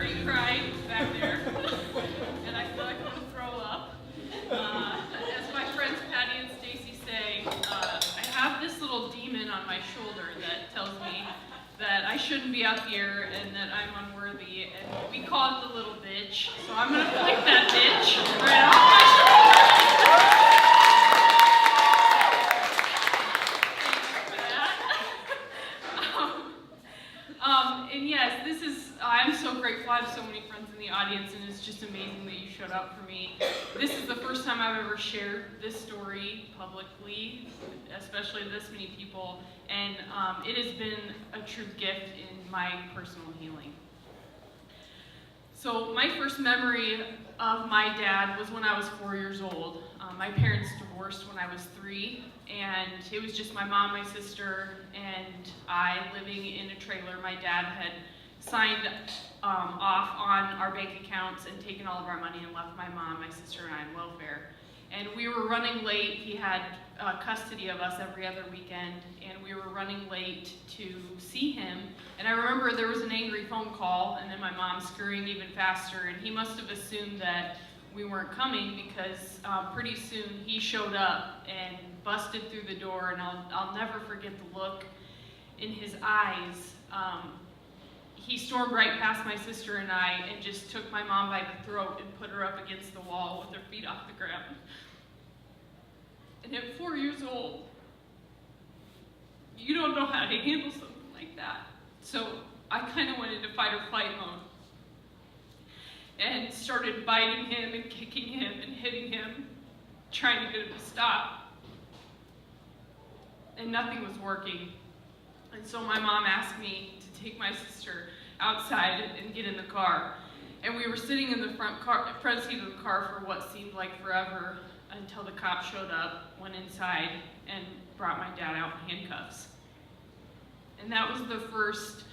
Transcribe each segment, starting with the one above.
already cried back there, and I feel like I'm going to throw up. As my friends Patty and Stacy say, I have this little demon on my shoulder that tells me that I shouldn't be up here and that I'm unworthy, and we call it the little bitch. So I'm going to flick that bitch right off my shoulder. And yes, I'm so grateful. I have so many friends in the audience, and it's just amazing that you showed up for me. This is the first time I've ever shared this story publicly, especially to this many people, and it has been a true gift in my personal healing. So my first memory of my dad was when I was 4 years old. My parents divorced when I was 3, and it was just my mom, my sister, and I living in a trailer. My dad had signed off on our bank accounts and taken all of our money and left my mom, my sister, and I on welfare. And we were running late. He had custody of us every other weekend, and we were running late to see him. And I remember there was an angry phone call, and then my mom scurrying even faster, and he must have assumed that we weren't coming because pretty soon he showed up and busted through the door, and I'll never forget the look in his eyes. He stormed right past my sister and I and just took my mom by the throat and put her up against the wall with her feet off the ground. And at 4 years old, you don't know how to handle something like that. So I kind of went into fight or flight mode and started biting him and kicking him and hitting him, trying to get him to stop. And nothing was working. And so my mom asked me to take my sister outside and get in the car. And we were sitting in the front seat of the car for what seemed like forever until the cop showed up, went inside, and brought my dad out in handcuffs. And that was the first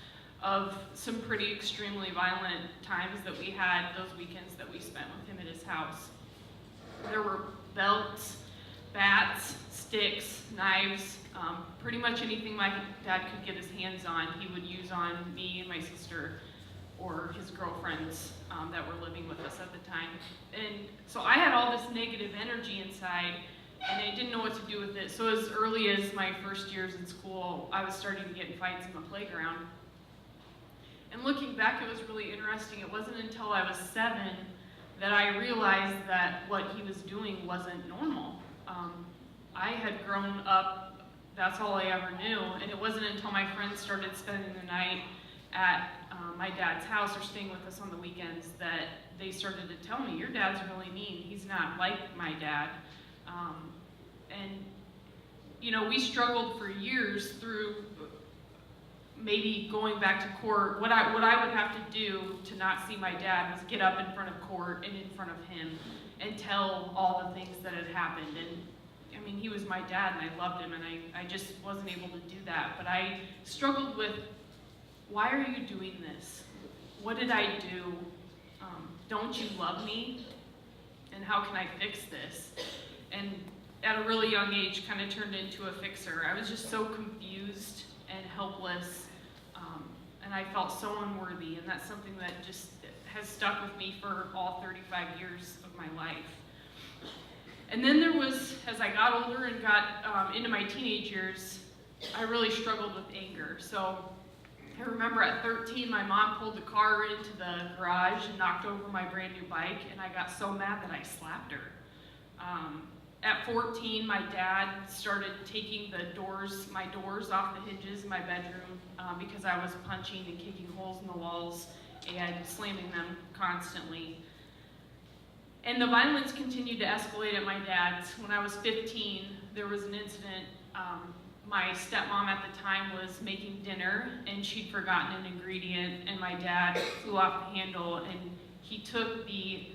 of some pretty extremely violent times that we had those weekends that we spent with him at his house. There were belts, bats, sticks, knives, pretty much anything my dad could get his hands on, he would use on me and my sister or his girlfriends that were living with us at the time. And so I had all this negative energy inside, and I didn't know what to do with it. So as early as my first years in school, I was starting to get in fights in the playground. And looking back, it was really interesting. It wasn't until I was 7 that I realized that what he was doing wasn't normal. I had grown up, that's all I ever knew, and it wasn't until my friends started spending the night at my dad's house or staying with us on the weekends that they started to tell me, your dad's really mean, he's not like my dad. And you know, we struggled for years through maybe going back to court. What I would have to do to not see my dad was get up in front of court and in front of him and tell all the things that had happened. And I mean, he was my dad and I loved him, and I just wasn't able to do that. But I struggled with, why are you doing this? What did I do? Don't you love me? And how can I fix this? And at a really young age, kind of turned into a fixer. I was just so confused and helpless, and I felt so unworthy, and that's something that just has stuck with me for all 35 years of my life. And then there was, as I got older and got into my teenage years, I really struggled with anger. So I remember at 13, my mom pulled the car into the garage and knocked over my brand new bike, and I got so mad that I slapped her. At 14, my dad started taking my doors off the hinges in my bedroom because I was punching and kicking holes in the walls and slamming them constantly. And the violence continued to escalate at my dad's. When I was 15, there was an incident. My stepmom at the time was making dinner, and she'd forgotten an ingredient, and my dad flew off the handle, and he took the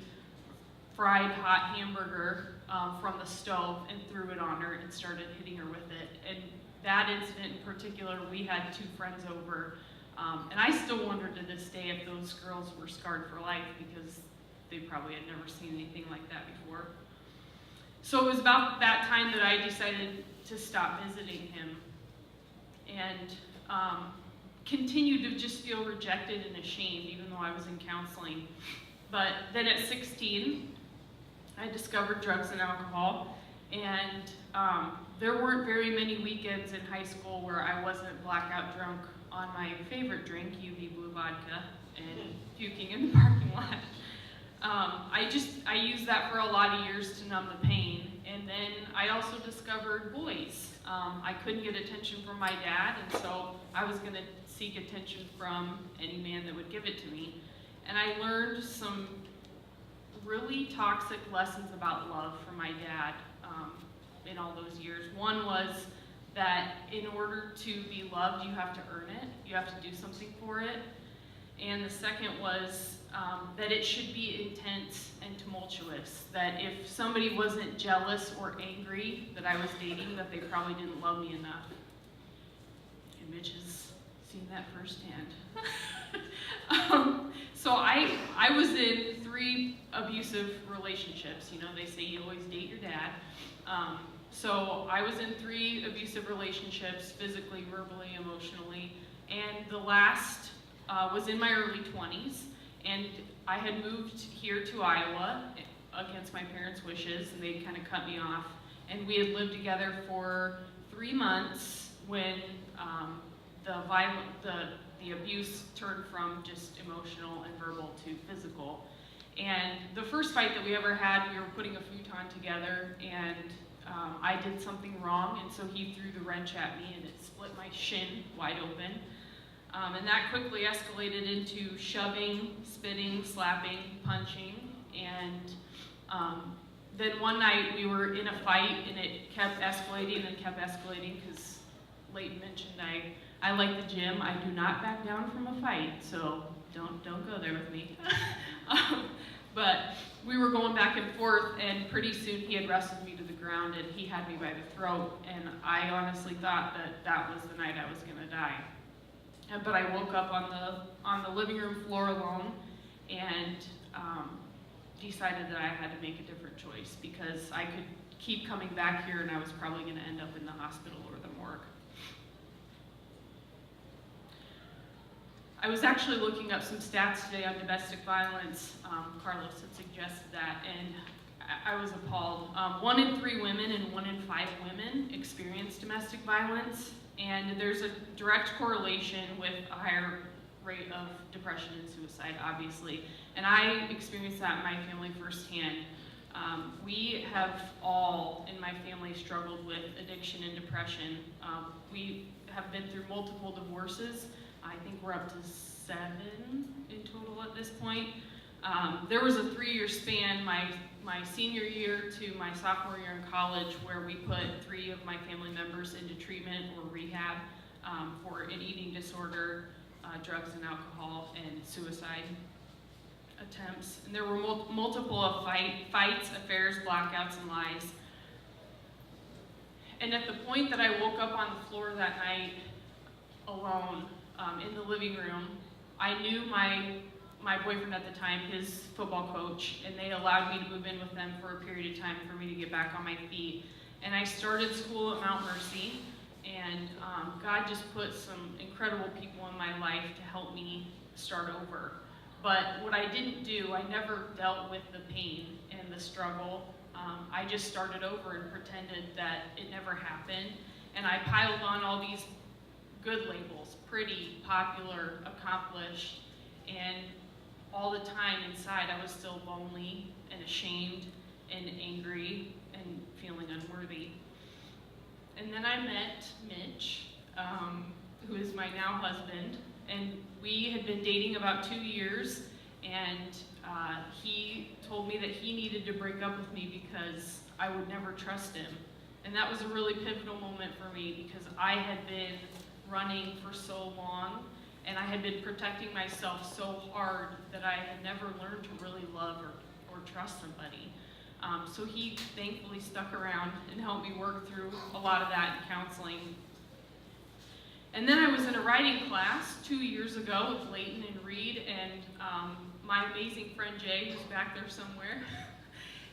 fried hot hamburger from the stove and threw it on her and started hitting her with it. And that incident in particular, we had 2 friends over, and I still wonder to this day if those girls were scarred for life, because they probably had never seen anything like that before. So it was about that time that I decided to stop visiting him. And continued to just feel rejected and ashamed, even though I was in counseling. But then at 16, I discovered drugs and alcohol, and there weren't very many weekends in high school where I wasn't blackout drunk on my favorite drink, UV Blue Vodka, and puking in the parking lot. I used that for a lot of years to numb the pain, and then I also discovered boys. I couldn't get attention from my dad, and so I was going to seek attention from any man that would give it to me. And I learned some really toxic lessons about love from my dad in all those years. One was that in order to be loved, you have to earn it. You have to do something for it. And the second was that it should be intense and tumultuous. That if somebody wasn't jealous or angry that I was dating, that they probably didn't love me enough. And Mitch has seen that firsthand. So I was in 3 abusive relationships. You know, they say you always date your dad. So I was in 3 abusive relationships, physically, verbally, emotionally. And the last was in my early 20s. And I had moved here to Iowa against my parents' wishes, and they kind of cut me off. And we had lived together for 3 months when the abuse turned from just emotional and verbal to physical. And the first fight that we ever had, we were putting a futon together, and I did something wrong, and so he threw the wrench at me, and it split my shin wide open. And that quickly escalated into shoving, spitting, slapping, punching, and then one night we were in a fight, and it kept escalating and kept escalating, because Leighton mentioned I like the gym. I do not back down from a fight, so don't go there with me. But we were going back and forth, and pretty soon he had wrestled me to the ground, and he had me by the throat, and I honestly thought that was the night I was going to die. But I woke up on the living room floor alone, and decided that I had to make a different choice, because I could keep coming back here, and I was probably going to end up in the hospital or the morgue. I was actually looking up some stats today on domestic violence. Carlos had suggested that, and I was appalled. 1 in 3 women and 1 in 5 women experience domestic violence, and there's a direct correlation with a higher rate of depression and suicide, obviously. And I experienced that in my family firsthand. We have all, in my family, struggled with addiction and depression. We have been through multiple divorces. I think we're up to 7 in total at this point. There was a 3-year span, my senior year to my sophomore year in college, where we put 3 of my family members into treatment or rehab for an eating disorder, drugs and alcohol, and suicide attempts. And there were multiple fights, affairs, blackouts, and lies. And at the point that I woke up on the floor that night alone, in the living room, I knew my boyfriend at the time, his football coach, and they allowed me to move in with them for a period of time for me to get back on my feet. And I started school at Mount Mercy, and God just put some incredible people in my life to help me start over. But what I didn't do, I never dealt with the pain and the struggle. I just started over and pretended that it never happened. And I piled on all these good labels: pretty, popular, accomplished, and all the time inside I was still lonely and ashamed and angry and feeling unworthy. And then I met Mitch, who is my now husband, and we had been dating about 2 years, and he told me that he needed to break up with me because I would never trust him. And that was a really pivotal moment for me, because I had been running for so long, and I had been protecting myself so hard that I had never learned to really love or trust somebody. So he thankfully stuck around and helped me work through a lot of that in counseling. And then I was in a writing class 2 years ago with Leighton and Reed, and my amazing friend Jay, who's back there somewhere,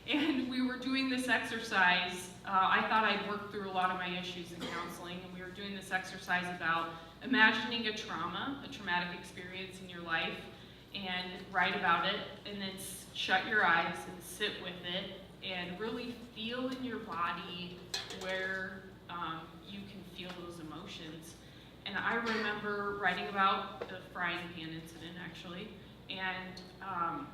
and we were doing this exercise. I thought I'd worked through a lot of my issues in counseling, and we were doing this exercise about imagining a traumatic experience in your life, and write about it, and then shut your eyes and sit with it, and really feel in your body where you can feel those emotions. And I remember writing about the frying pan incident, actually, and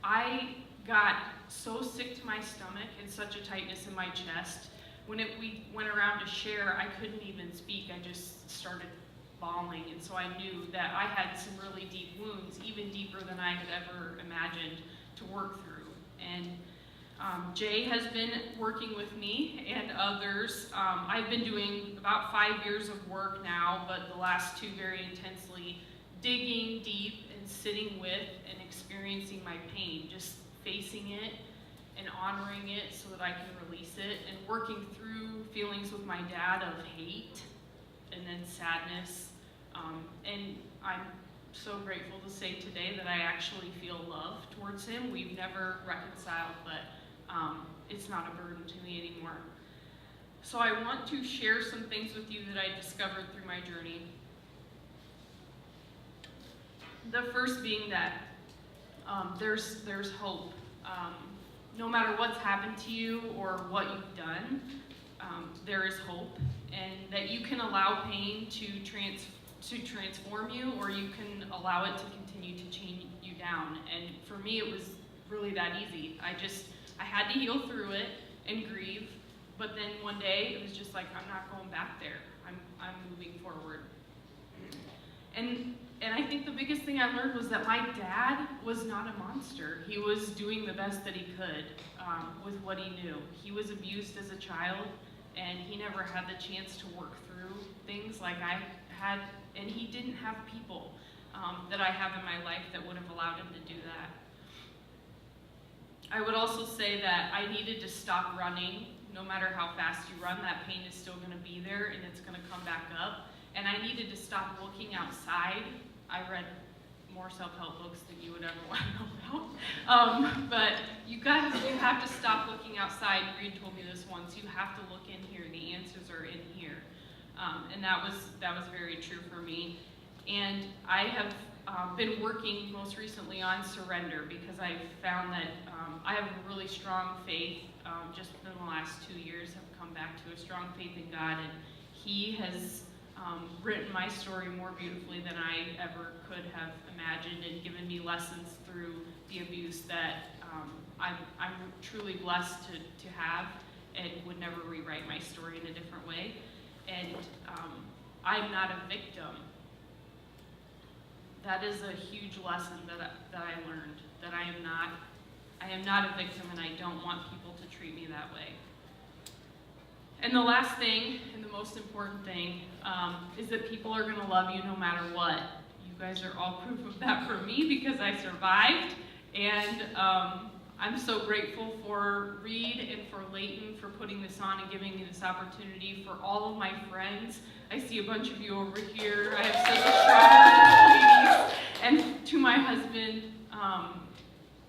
I got so sick to my stomach and such a tightness in my chest. When we went around to share, I couldn't even speak. I just started bawling, and so I knew that I had some really deep wounds, even deeper than I had ever imagined, to work through. And Jay has been working with me and others. I've been doing about 5 years of work now, but the last 2 very intensely, digging deep and sitting with and experiencing my pain, just facing it and honoring it so that I can release it, and working through feelings with my dad of hate and then sadness. And I'm so grateful to say today that I actually feel love towards him. We've never reconciled, but it's not a burden to me anymore. So I want to share some things with you that I discovered through my journey. The first being that there's hope. No matter what's happened to you or what you've done, there is hope, and that you can allow pain to transform you, or you can allow it to continue to chain you down. And for me, it was really that easy. I had to heal through it and grieve, but then one day it was just like, I'm not going back there. I'm moving forward. And I think the biggest thing I learned was that my dad was not a monster. He was doing the best that he could with what he knew. He was abused as a child, and he never had the chance to work through things like I had, and he didn't have people that I have in my life that would have allowed him to do that. I would also say that I needed to stop running. No matter how fast you run, that pain is still going to be there, and it's going to come back up. And I needed to stop looking outside. I read more self-help books than you would ever want to know about. But you have to stop looking outside. Reed told me this once. You have to look in here. The answers are in here. And that was very true for me. And I have been working most recently on surrender, because I've found that I have a really strong faith. Just in the last 2 years, have come back to a strong faith in God, and He has written my story more beautifully than I ever could have imagined, and given me lessons through the abuse that I'm truly blessed to have, and would never rewrite my story in a different way. And I'm not a victim. That is a huge lesson that I learned, that I am not a victim, and I don't want people to treat me that way. And the last thing, and the most important thing, is that people are going to love you no matter what. You guys are all proof of that for me, because I survived, and I'm so grateful for Reed and for Leighton for putting this on and giving me this opportunity, for all of my friends. I see a bunch of you over here. I have such a strong ladies. And to my husband,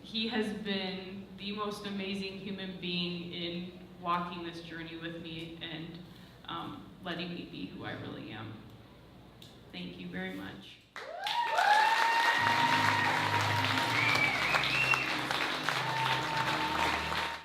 he has been the most amazing human being in walking this journey with me, and letting me be who I really am. Thank you very much.